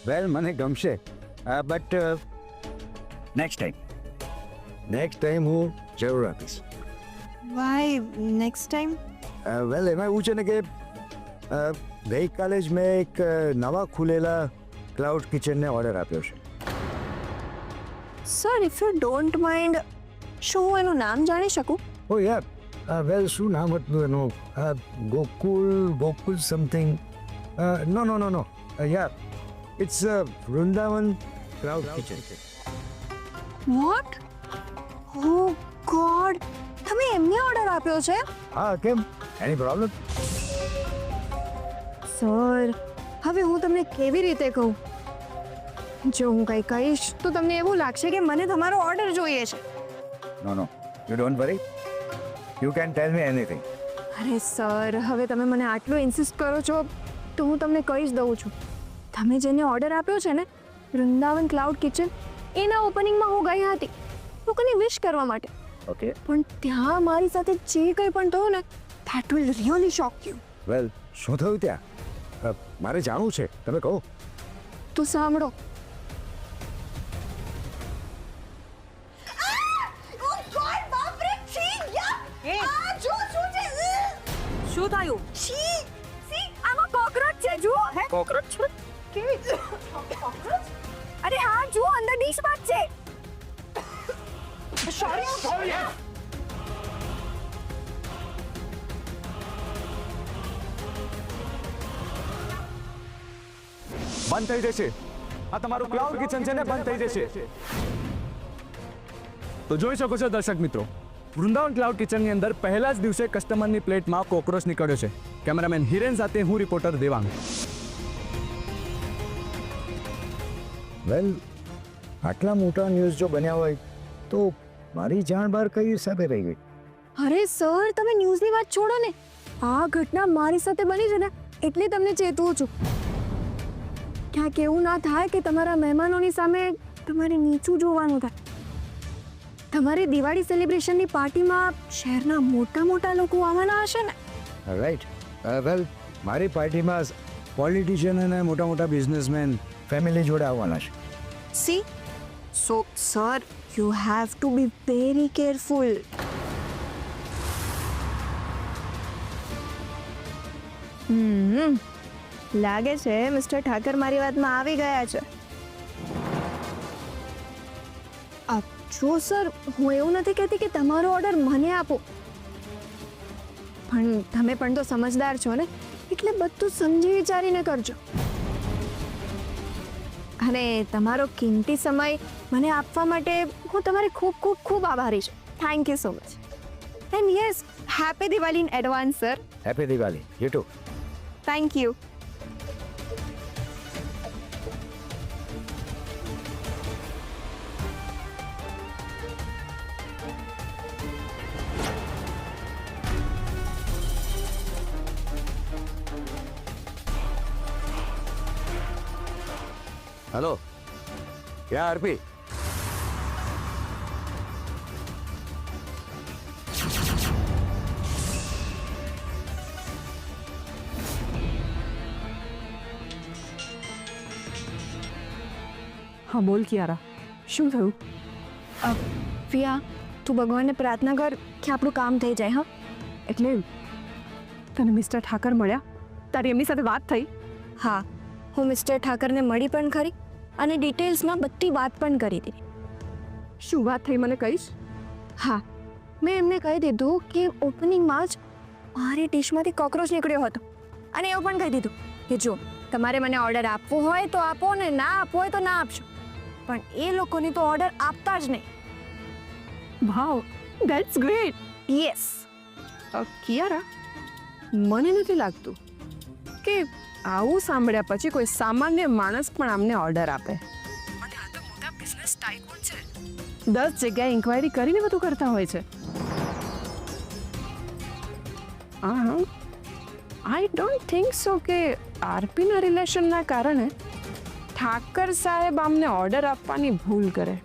વેલ મને ગમશે but next time હું જરૂર આપીશ. Y next time? વેલ એમાં એવું છે ને કે ગઈકાલે જ મેં એક નવા ખુલેલા ક્લાઉડ કિચનને ઓર્ડર આપ્યો છે. Sir if you don't mind, શું હું એનું નામ જાણી શકું? ઓ યાર વેલ શું નામ હતું એનું? ગોકુલ સમથિંગ. નો યાર it's Vrindavan cloud kitchen. What? Oh god, તમે એમને ઓર્ડર આપ્યો છે? હા, કેમ? એની પ્રોબ્લેમ? સર હવે હું તમને કેવી રીતે કહું? જો હું કંઈ કહીશ તો તમને એવું લાગશે કે મને તમારો ઓર્ડર જોઈએ છે. No you don't worry, you can tell me anything. અરે સર, હવે તમે મને આટલું ઇન્સિસ્ટ કરો છો તો હું તમને કહી જ દઉં છું. તમે જેને ઓર્ડર આપ્યો છે ને, વૃંદાવન ક્લાઉડ કિચન, એના ઓપનિંગમાં હું ગઈ હતી લોકોની વિશ કરવા માટે. ઓકે. પણ ત્યાં મારી સાથે જે કંઈ પણ થયું ને, that will really shock you. Well શું થયું ત્યાં? મારે જાણવું છે, તમે કહો. તો સાંભળો. શું થયું? આમાં કોકરોચ છે, જુઓ. કોકરોચ છે? કેવી કોકરોચ? અરે હા, જુઓ અંદર ડીશમાં જ છે. સોરી. બંધ થઈ જશે. આ તમારું ક્લાઉડ કિચન છે ને, બંધ થઈ જશે. તો જોઈ શકો છો દર્શક મિત્રો, વૃંદાવન ક્લાઉડ કિચનની અંદર પહેલા જ દિવસે કસ્ટમરની પ્લેટમાં કોકરોચ નીકળ્યો છે. કેમેરામેન હિરેન સાથે હું રિપોર્ટર દેવાંગ. વેલ આટલા મોટા ન્યૂઝ જો બન્યા હોય તો મારી જાણ બહાર કઈ હિસાબે રહી ગઈ? અરે સર, તમે ન્યૂઝની વાત છોડો ને. આ ઘટના મારી સાથે બની છે ને, એટલે તમને ચેતવું છું. ક્યાંક એવું ના થાય કે તમારા મહેમાનોની સામે તમારે નીચું જોવાનું થાય. તમારી દિવાળી સેલિબ્રેશનની પાર્ટીમાં શહેરના મોટા લોકો આવવાના હશે ને? રાઈટ. વેલ મારી પાર્ટીમાં પોલિટિશિયન અને મોટા બિઝનેસમેન ફેમિલી જોડે આવવાના છે. C, so sir, you have to be very careful. લાગે છે મિસ્ટર ઠાકર મારી વાતમાં આવી ગયા છે. જો સર, હું એવું નથી કહેતી કે તમારો ઓર્ડર મને આપો, પણ તમે પણ તો સમજદાર છો ને, એટલે બધું સમજી વિચારીને કરજો. અને તમારો કિંમતી સમય મને આપવા માટે હું તમારી ખૂબ આભારી છું. Thank you so much. And yes, happy Diwali in advance sir. Happy Diwali. You too. Thank you. Hello, ક્યાં આરપી? હા બોલ કિયારા, શું થયું? પિયા, તું ભગવાનને પ્રાર્થના કર કે આપણું કામ થઈ જાય. હા, એટલે તને મિસ્ટર ઠાકર મળ્યા? તારી એમની સાથે વાત થઈ? હા, હું મિસ્ટર ઠાકરને મળી પણ ખરી અને ડિટેલ્સમાં બધી વાત પણ કરી દીધી. શું વાત થઈ મને કહીશ? હા, મેં એમને કહી દીધું કે ઓપનિંગમાં જ મારી ડિશમાંથી કોકરોચ નીકળ્યો હતો, અને એવું પણ કહી દીધું કે જો તમારે મને ઓર્ડર આપવો હોય તો આપો, ને ના આપવો હોય તો ના આપશો, પણ એ લોકોને તો ઓર્ડર આપતા જ નહીં. વાવ, ધેટ્સ ગ્રેટ. યસ. કિયારા, મને નથી લાગતું કે આવું સાંભળ્યા પછી કોઈ સામાન્ય માણસ પણ આમને ઓર્ડર આપે. મને આ તો મોટા બિઝનેસ ટાઇકૂન છે. 10 જગ્યાએ ઇન્ક્વાયરી કરીને બધું કરતા હોય છે. હા, આઈ ડોન્ટ થિંક સો કે આરપીના રિલેશનના કારણે ઠાકર સાહેબ આમને ઓર્ડર આપવાની ભૂલ કરે.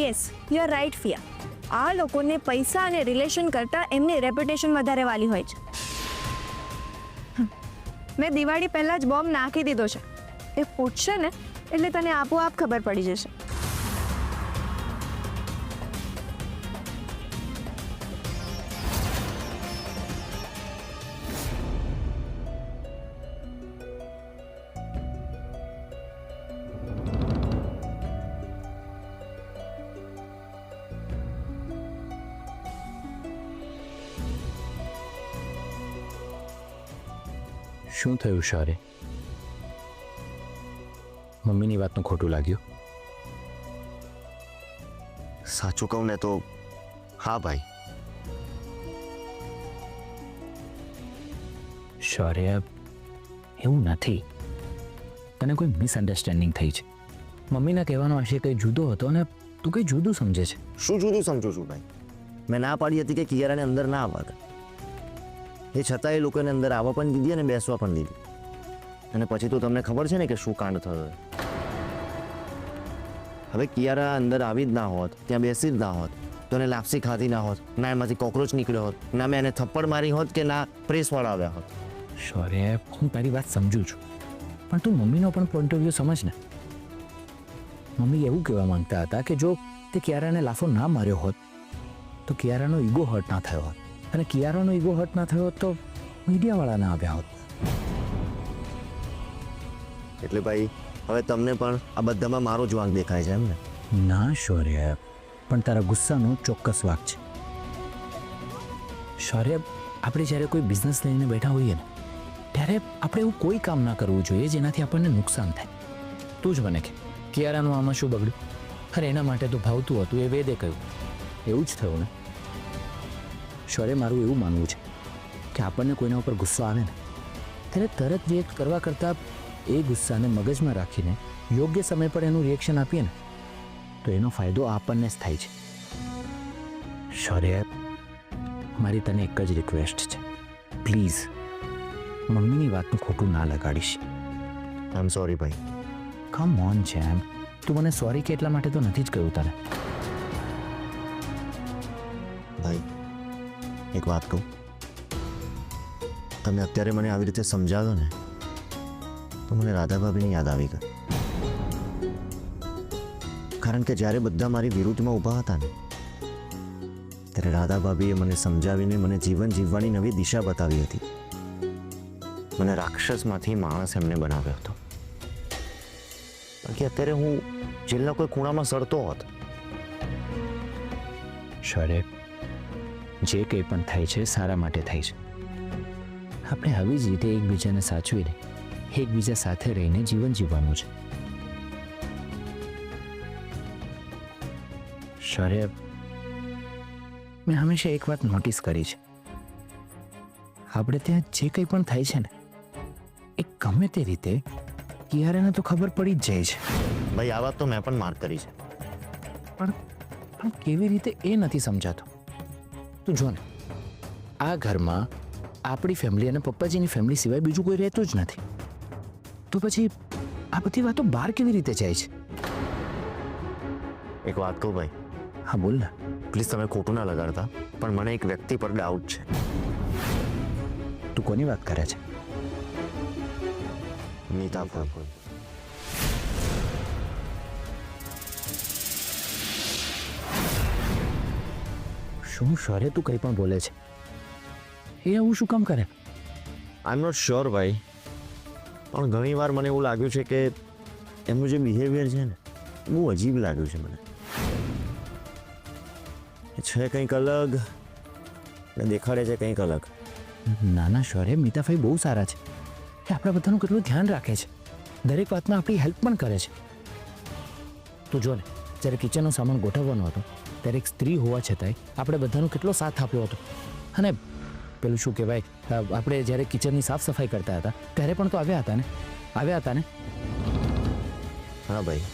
યસ, યુ આર રાઈટ ફિયા. આ લોકોને પૈસા અને રિલેશન કરતાં એમની રેપ્યુટેશન વધારે વાલી હોય છે. મેં દિવાળી પહેલાં જ બોમ્બ નાખી દીધો છે એ પૂછશે ને એટલે તને આપોઆપ ખબર પડી જશે. શું થયું શારે? મમ્મીની વાતનું ખોટું લાગ્યું? સાચું કહું ને તો હા ભાઈ. શારે એવું નથી. તને કોઈ મિસઅન્ડરસ્ટેન્ડિંગ થઈ છે. મમ્મીના કહેવાનો આશય કંઈ જુદો હતો અને તું કંઈ જુદું સમજે છે. શું જુદું સમજુ છું ભાઈ? મેં ના પાડી હતી કે કિયારાને અંદર ના આવવા દે. એ છતાં એ લોકોને અંદર આવવા પણ દીધી અને બેસવા પણ દીધી. અને પછી તો તમને ખબર છે ને કે શું કાંડ થયો. હવે કિયારા અંદર આવી જ ના હોત, ત્યાં બેસી જ ના હોત, તો એને લાપસી ખાધી ના હોત, ના એમાંથી કોકરોચ નીકળ્યો હોત, ના મેં એને થપ્પડ મારી હોત કે ના પ્રેસવાળા આવ્યા હોત. શારે હું તારી વાત સમજુ છું, પણ તું મમ્મીનો પણ પોઈન્ટ ઓફ વ્યૂ સમજ ને. મમ્મી એવું કહેવા માંગતા હતા કે જો તે કિયારાને લાફો ના માર્યો હોત તો કિયારાનો ઈગો હર્ટ ના થયો હોત, અને કિયારાનો ઈગો હર્ટ ના થયો હોત તો મીડિયાવાળા ના આવ્યા હોત. એટલે ભાઈ હવે તમને પણ આ બધામાં મારો જ વાંક દેખાય છે એમ ને? ના શૌર્ય, પણ તારા ગુસ્સાનો ચોક્કસ વાક છે. શૌર્ય, આપણે જ્યારે કોઈ બિઝનેસ લઈને બેઠા હોઈએ ને ત્યારે આપણે એવું કોઈ કામ ના કરવું જોઈએ જેનાથી આપણને નુકસાન થાય. તું જ મને કે કિયારાનું આમાં શું બગડ્યું? અરે એના માટે તો ભાવતું હતું, એ વેદે કહ્યું, એવું જ થયું ને. શૌર્ય, મારું એવું માનવું છે કે આપણને કોઈના ઉપર ગુસ્સો આવે ને ત્યારે તરત રિએક્ટ કરવા કરતાં એ ગુસ્સાને મગજમાં રાખીને યોગ્ય સમય પર એનું રિએક્શન આપીએ ને તો એનો ફાયદો આપણને જ થાય છે. શૌર્ય, મારી તને એક જ રિક્વેસ્ટ છે, પ્લીઝ મમ્મીની વાતનું ખોટું ના લગાડીશ. આઈ એમ સોરી ભાઈ. કમ ઓન છે એમ, તું મને સોરી કે એટલા માટે તો નથી જ કહ્યું તને. ભાઈ એક વાત કહું, તમે અત્યારે મને આવી રીતે સમજાવ્યો ને તો મને રાધા ભાભીની યાદ આવી ગઈ. કારણ કે જ્યારે બધા મારી વિરુદ્ધમાં ઊભા હતા ને ત્યારે રાધા ભાભીએ મને સમજાવીને મને જીવન જીવવાની નવી દિશા બતાવી હતી. મને રાક્ષસમાંથી માણસ એમને બનાવ્યો હતો. બાકી અત્યારે હું જેલના કોઈ ખૂણામાં સડતો હોત. શૌર્ય, જે કંઈ પણ થાય છે સારા માટે થાય છે. આપણે આવી જ રીતે એકબીજાને સાચવીને એકબીજા સાથે રહીને જીવન જીવવાનું છે. શૌર્ય, મેં હંમેશા એક વાત નોટિસ કરી છે, આપણે ત્યાં જે કંઈ પણ થાય છે ને એ ગમે તે રીતે કિયારાને તો ખબર પડી જ જાય છે. ભાઈ આ વાત તો મેં પણ માર્ક કરી છે. પણ કેવી રીતે એ નથી સમજાતો. તું જો ને, આ ઘરમાં આપણી ફેમિલી અને પપ્પાજીની ફેમિલી સિવાય બીજું કોઈ રહેતું જ નથી. તો પછી આ બધી વાતો બહાર કેવી રીતે જાય છે? એક વાત કહું ભાઈ? હા બોલ ને. પ્લીઝ તમે ખોટું ના લગાડતા, પણ મને એક વ્યક્તિ પર ડાઉટ છે. તું કોની વાત કરે છે? નીતા પર. શું શૌર્ય, તું કંઈ પણ બોલે છે? એ આવું શું કામ કરે? આઈ એમ નોટ શ્યોર ભાઈ, પણ ઘણી વાર મને એવું લાગ્યું છે કે એમનું જે બિહેવિયર છે ને બહુ અજીબ લાગ્યું છે મને. છે કંઈક અલગ ને દેખાડે છે કંઈક અલગ. ના ના શૌર્ય, મીતાભાઈ બહુ સારા છે. એ આપણા બધાનું કેટલું ધ્યાન રાખે છે, દરેક વાતમાં આપણી હેલ્પ પણ કરે છે. તું જો ને, જ્યારે કિચનનો સામાન ગોઠવવાનો હતો ત્યારે એક સ્ત્રી હોવા છતાંય આપણે બધાનો કેટલો સાથ આપ્યો હતો. અને પેલું શું કહેવાય, આપણે જ્યારે કિચનની સાફ સફાઈ કરતા હતા ત્યારે પણ તો આવ્યા હતા ને. હા ભાઈ.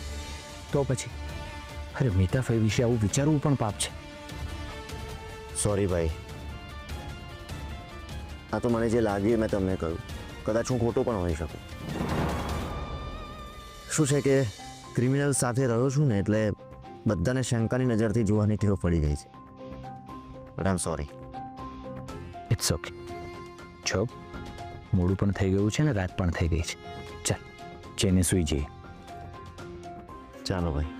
તો પછી અરે મીતાભાઈ વિશે આવું વિચારવું પણ પાપ છે. સોરી ભાઈ, આ તો મને જે લાગ્યું મેં તમને કહ્યું. કદાચ હું ખોટો પણ હોઈ શકું. શું છે કે ક્રિમિનલ સાથે રહ્યો છું ને એટલે બધાને શંકાની નજરથી જોવાની ટેવ પડી ગઈ છે. But I am sorry. It's okay. જો મોડું પણ થઈ ગયું છે ને રાત પણ થઈ ગઈ છે. ચાલ જઈને સૂઈ જઈએ. ચાલો ભાઈ.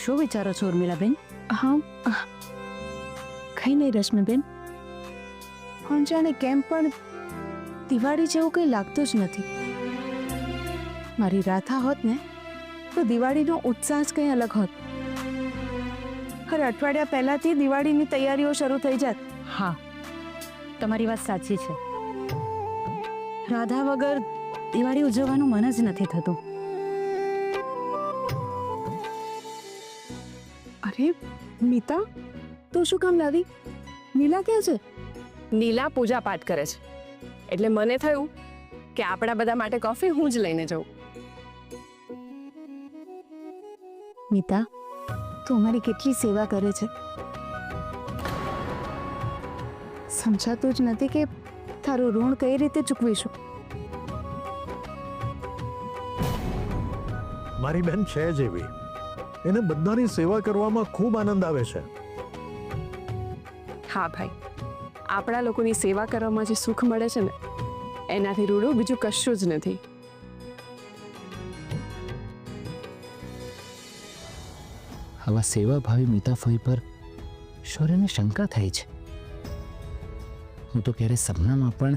શું વિચારો છો ઉર્મિલાબેન? હા કઈ નહીં રશ્મિબેન, પણ જાણે કેમ પણ દિવાળી જેવું કંઈ લાગતું જ નથી. મારી રાધા હોત ને તો દિવાળીનો ઉત્સાહ જ કંઈ અલગ હોત. હર અઠવાડિયા પહેલાથી દિવાળીની તૈયારીઓ શરૂ થઈ જાત. હા, તમારી વાત સાચી છે. રાધા વગર દિવાળી ઉજવવાનું મન જ નથી થતું. અરે મિતા, તો શું કામ લાવી? નીલા ક્યાં છે? નીલા પૂજા પાઠ કરે છે, એટલે મને થયું કે આપણા બધા માટે કોફી હું જ લઈને જાઉં. મિતા, તું અમારી કેટલી સેવા કરે છે. સમજાતું જ નથી કે તારું ઋણ કઈ રીતે ચૂકવીશું. મારી બેન છે જેવી, એને બધાની સેવા કરવામાં ખૂબ આનંદ આવે છે. હા ભાઈ, આપણા લોકોની સેવા કરવામાં જે સુખ મળે છે ને, એનાથી રૂડું બીજું કશું જ નથી. આવા સેવાભાવી મીતાફઈ પર શૌર્યને શંકા થાય છે. હું તો ક્યારે સપનામાં પણ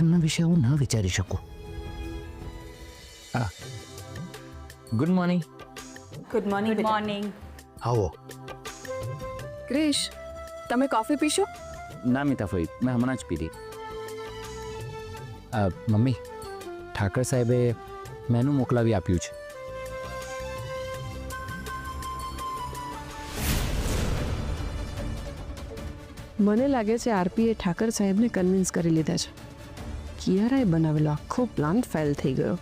એમના વિશે હું ન વિચારી શકું. Good morning. Good morning. Good morning. આવો. ક્રિશ, તમે કોફી પીશો? ના મીતાફઈ, મેં હમણાં જ પીધી. મમ્મી, ઠાકર સાહેબે મેનુ મોકલાવી આપ્યું છે. મને લાગે છે આરપીએ ઠાકર સાહેબને કન્વિન્સ કરી લીધા છે. કિયારાએ બનાવેલો આખો પ્લાન ફેલ થઈ ગયો.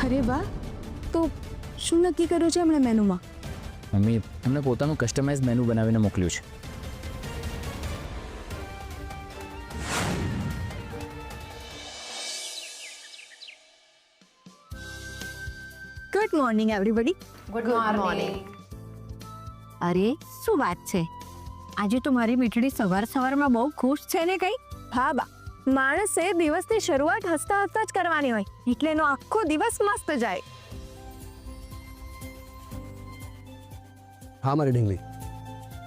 અરે વાહ, તો શું નક્કી કર્યું છે એમણે મેનુમાં? મમ્મી, એમને પોતાનું કસ્ટમાઇઝ મેનુ બનાવીને મોકલ્યું છે. Good morning everybody. Good morning. અરે શું વાત છે, આજે તો મારી મીઠડી સવાર સવારમાં બહુ ખુશ છે ને કઈ? હા બા, માણસે દિવસની શરૂઆત હસતા હસતા જ કરવાની હોય, એટલે એનો આખો દિવસ મસ્ત જાય. હા મારી ઢીંગલી,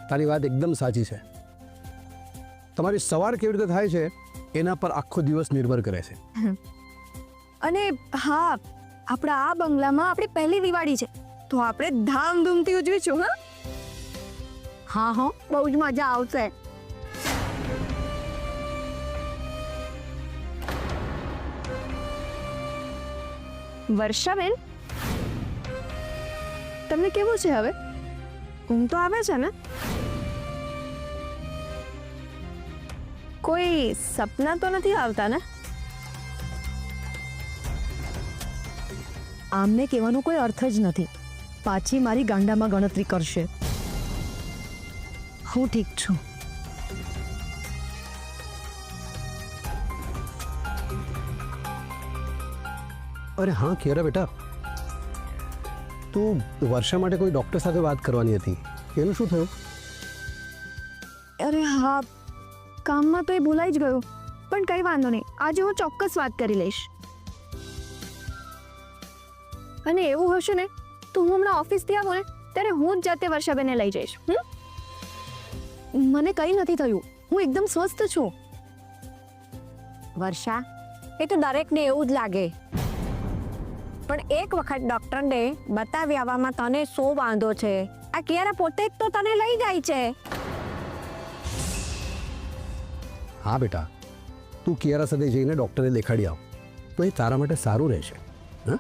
તારી વાત એકદમ સાચી છે. તમારી સવાર કેવી રીતે થાય છે એના પર આખો દિવસ નિર્ભર કરે છે. અને હા, આપણા આ બંગલામાં આપણી પહેલી દિવાળી છે, તો આપણે ધામધૂમથી ઉજવીશું. હા હા, બહુ જ મજા આવશે. વર્ષાબેન, તમને કેવું છે હવે? ઊંઘ તો આવે છે ને? કોઈ સપના તો નથી આવતા ને? આમને કહેવાનો કોઈ અર્થ જ નથી. પાછી મારી ગાંડામાં ગણતરી કરશે. હું ઠીક છું. અરે હા કિયારા બેટા, તું વર્ષા માટે કોઈ ડૉક્ટર સાથે વાત કરવાની હતી, એનું શું થયું? અરે હા, કામમાં તો એ ભૂલાઈ જ ગયું, પણ કંઈ વાંધો નહીં, આજે હું ચોક્કસ વાત કરી લઈશ. અને એવું હશે ને તો હું હમણાં ઓફિસથી આવું ને ત્યારે હું જ જાતે વર્ષાબેનને લઈ જઈશ. મને કંઈ નથી થયું, હું એકદમ સ્વસ્થ છું. વર્ષા, એ તો દરેકને એવું જ લાગે, પણ એક વખત ડોક્ટરને બતાવી આવવામાં તને શું વાંધો છે? આ કિયારા પોતે જ તો તને લઈ જાય છે. હા બેટા, તું કિયારા સાથે જઈને ડૉક્ટરને દેખાડી આવ, તો એ તારા માટે સારું રહેશે. હા,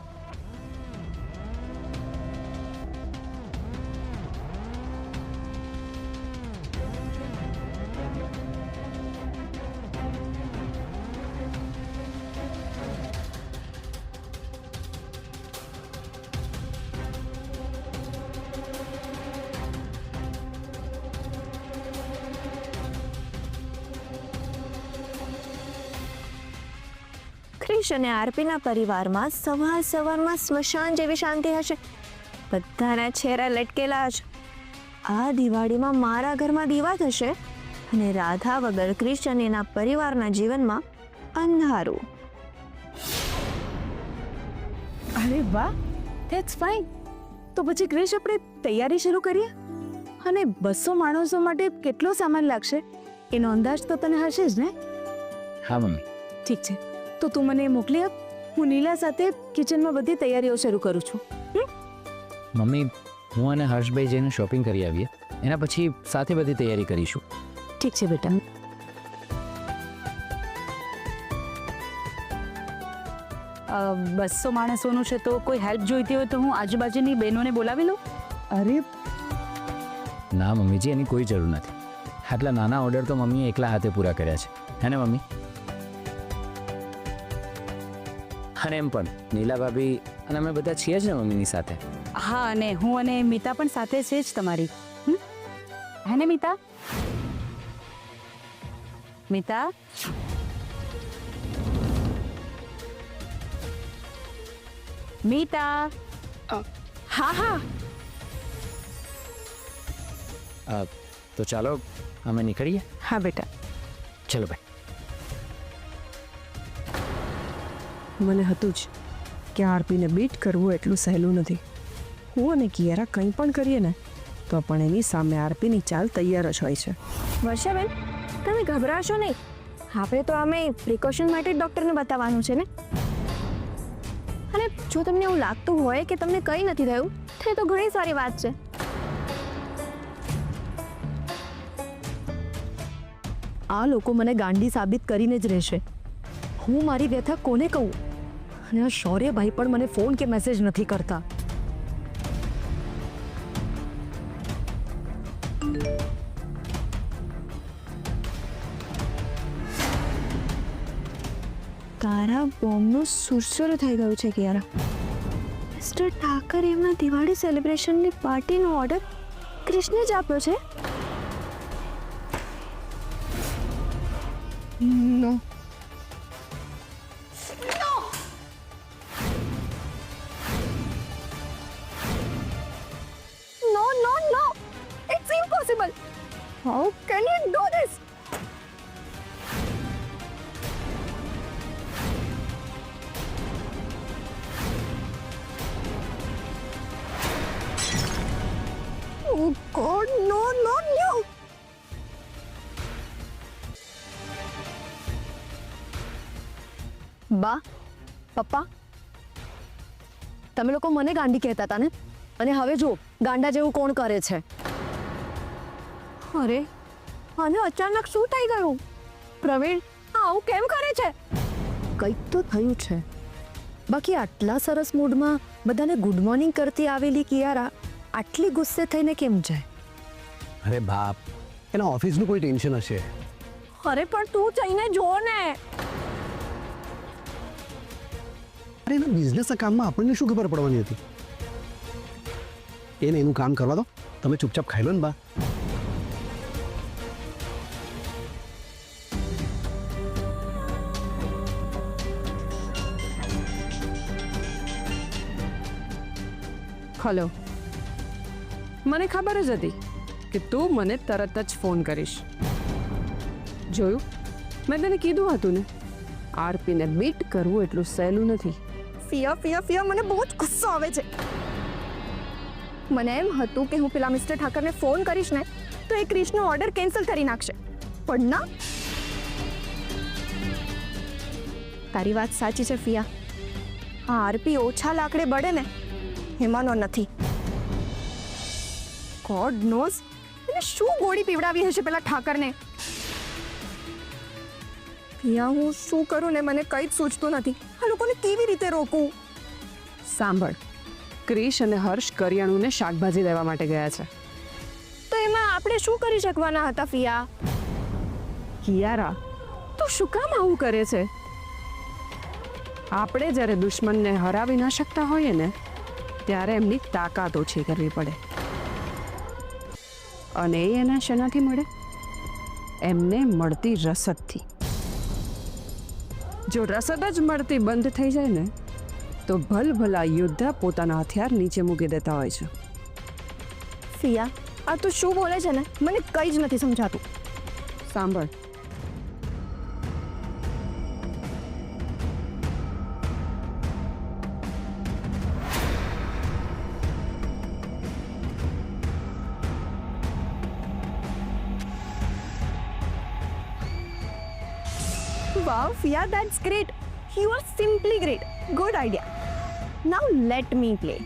ક્રિશ અને આરપીના પરિવારમાં સવારમાં સ્મશાન જેવી શાંતિ હશે. બધાના ચહેરા લટકેલા હશે. આ દિવાળીમાં મારા ઘરમાં દીવા થશે અને રાધા વગર ક્રિશ અને એના પરિવારના જીવનમાં અંધારું. અરે વાહ, ધેટ્સ ફાઇન. તો પછી ક્રિશ આપણે તૈયારી શરૂ કરીએ. અને 200 માણસો માટે કેટલો સામાન લાગશે એનો અંદાજ તો તને હશે જ ને? હા મમ્મી. ઠીક છે, તો તું મને મોકલી આપ. હું નીલા સાથે કિચનમાં બધી તૈયારીઓ શરૂ કરું છું. મમ્મી, હું અને હર્ષભાઈ જઈને શોપિંગ કરી આવીએ, એના પછી સાથે બધી તૈયારી કરીશું. ઠીક છે બેટા. બસો માણસોનું છે તો કોઈ હેલ્પ જોઈતી હોય તો હું આજુબાજુની બહેનોને બોલાવી લઉં. અરે ના મમ્મીજી, એની કોઈ જરૂર નથી. આટલા નાના ઓર્ડર તો મમ્મીએ એકલા હાથે પૂરા કર્યા છે, હે ને મમ્મી? અને એમ પણ નીલા ભાભી અને અમે બધા છીએ જ ને મમ્મીની સાથે. હા, અને હું અને મીતા પણ સાથે છે જ તમારી. હે ને મીતા? મીતા, મીતા. હા હા, તો ચાલો અમે નીકળીએ. હા બેટા. ચલો ભાઈ. મને હતું જ કે આરપીને બીટ કરવું એટલું સહેલું નથી. હું અને કિયારા કંઈ પણ કરીએ ને તો પણ એની સામે આરપીની ચાલ તૈયાર જ હોય છે. વર્ષાબેન, તમે ગભરાશો નહીં. આપણે તો આમે પ્રિકોશન માટે જ ડૉક્ટરને બતાવવાનું છે ને. અને જો તમને એવું લાગતું હોય કે તમને કંઈ નથી થયું તો એ તો ઘણી સારી વાત છે. આ લોકો મને ગાંડી સાબિત કરીને જ રહેશે. હું મારી વ્યથા કોને કહું? અને આ શૌર્યભાઈ પણ મને ફોન કે મેસેજ નથી કરતા. તારા બોમ્બનું સુરસુર થઈ ગયું છે કિયારા. મિસ્ટર ઠાકર એમના દિવાળી સેલિબ્રેશનની પાર્ટીનો ઓર્ડર ક્રિશને જ આપ્યો છે. નો No, no, no! It's impossible! How can you do this? Oh God, no, no, no! બા, પપ્પા, તમે લોકો મને ગાંડી કહેતા હતા ને, અને હવે જો ગાંડા જેવું કોણ કરે છે. અરે આને અચાનક શું થઈ ગયું? પ્રવીણ આવું કેમ કરે છે? કંઈક તો થયું છે. બાકી આટલા સરસ મૂડમાં બધાને ગુડ મોર્નિંગ કરતી આવેલી કિયારા આટલી ગુસ્સે થઈને કેમ જાય? અરે બાપ, એના ઓફિસનું કોઈ ટેન્શન હશે. અરે પણ તું જઈને જો ને. અરે એના બિઝનેસના કામમાં આપણને શું ખબર પડવાની હતી? એને એનું કામ કરવા દો, તમે ચૂપચાપ ખાઈ લો ને બા. હલો. મને ખબર જ હતી કે તું મને તરત જ ફોન કરીશ. જોયું, મેં તને કીધું હતું ને, આરપીને બીટ કરવું એટલું સહેલું નથી. ફિયા મને બહુ જ ગુસ્સો આવે છે. મને એમ હતું કે હું પેલા મિસ્ટર ઠાકરને ફોન કરીશ ને તો એ ક્રિશનો ઓર્ડર કેન્સલ કરી નાખશે, પણ ના. તારી વાત સાચી છે ફિયા. હા, આરપી ઓછા લાકડે બળે ને એમાંનો નથી. ગોડ નોઝ એને શું ગોળી પીવડાવી હશે પેલા ઠાકરને. ફિયા, હું શું કરું ને મને કંઈ જ સૂચતું નથી. આ લોકોને કેવી રીતે રોકું? સાંભળ, ક્રિશ અને હર્ષ કરિયાણું ને શાકભાજી લેવા માટે ગયા છે. તો એમાં આપણે શું કરી શકવાના હતા ફિયા? કિયારા, તું શું કામ આવું કરે છે? આપણે જ્યારે દુશ્મનને હરાવી ન શકતા હોઈએ ને ત્યારે એમની તાકાત ઓછી કરવી પડે. અને એ એના શેનાથી મળે? એમને મળતી રસદથી. જો રસદ જ મળતી બંધ થઈ જાય ને તો ભલભલા યોદ્ધા પોતાના હથિયાર નીચે મૂકી દેતા હોય છે. સિયા, આ તું શું બોલે છે ને મને કંઈ જ નથી સમજાતું. સાંભળ, Wow, Fia, that's great. You are simply great. Good idea. Now let me play.